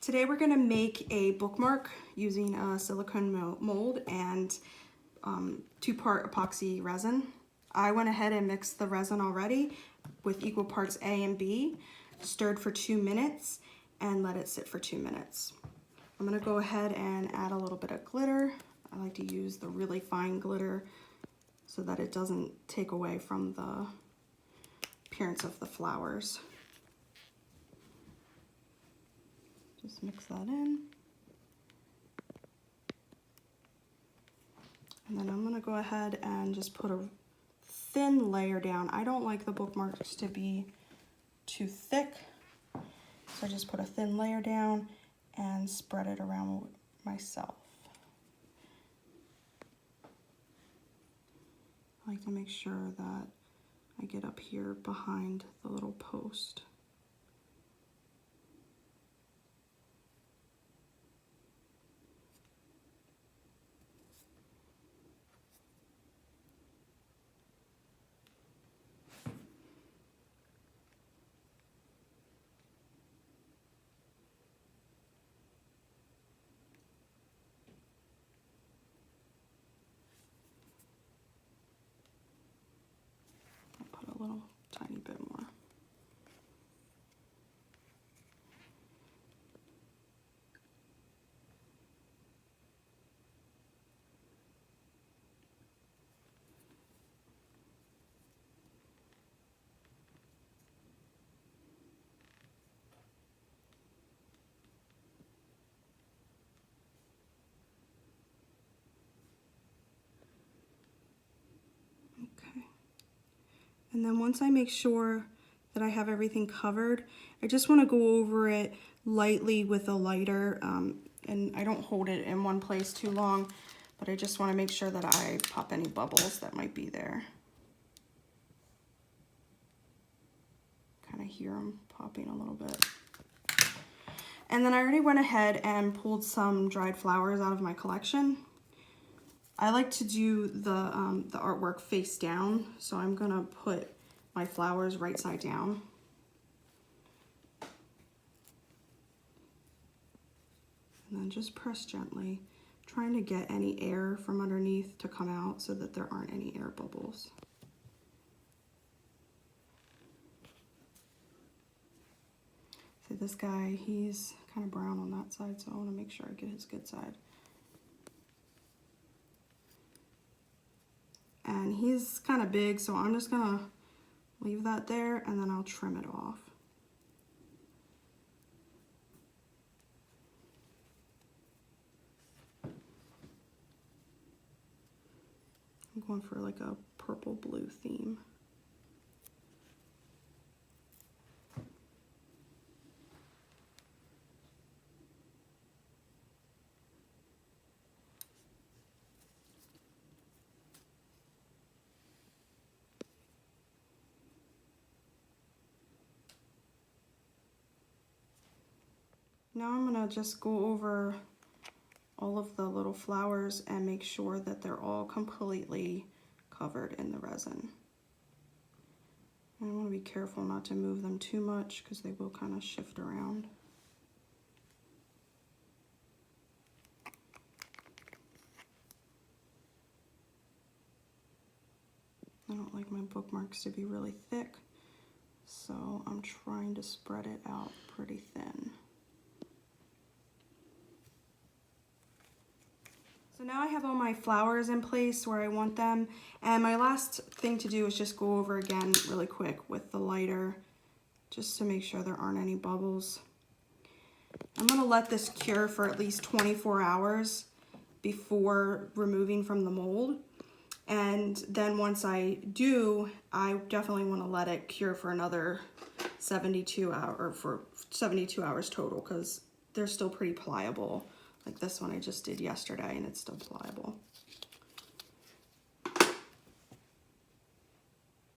Today we're going to make a bookmark using a silicone mold and 2-part epoxy resin. I went ahead and mixed the resin already with equal parts A and B, stirred for 2 minutes, and let it sit for 2 minutes. I'm going to go ahead and add a little bit of glitter. I like to use the really fine glitter so that it doesn't take away from the appearance of the flowers. Just mix that in. And then I'm gonna go ahead and just put a thin layer down. I don't like the bookmarks to be too thick, so I just put a thin layer down and spread it around myself. I like to make sure that I get up here behind the little post. A little tiny bit more. Okay. And then once I make sure that I have everything covered, I just want to go over it lightly with a lighter, and I don't hold it in one place too long, but I just want to make sure that I pop any bubbles that might be there. Kind of hear them popping a little bit. And then I already went ahead and pulled some dried flowers out of my collection. I like to do the artwork face down, so I'm gonna put my flowers right side down. And then just press gently, trying to get any air from underneath to come out so that there aren't any air bubbles. So this guy, he's kind of brown on that side, so I want to make sure I get his good side. And he's kind of big, so I'm just gonna leave that there and then I'll trim it off. I'm going for like a purple blue theme. Now I'm gonna just go over all of the little flowers and make sure that they're all completely covered in the resin. And I want to be careful not to move them too much because they will kind of shift around. I don't like my bookmarks to be really thick, so I'm trying to spread it out pretty thin. So now I have all my flowers in place where I want them, and my last thing to do is just go over again really quick with the lighter, just to make sure there aren't any bubbles. I'm gonna let this cure for at least 24 hours before removing from the mold. And then once I do, I definitely wanna let it cure for another 72 hours total, because they're still pretty pliable. Like this one I just did yesterday and it's still pliable.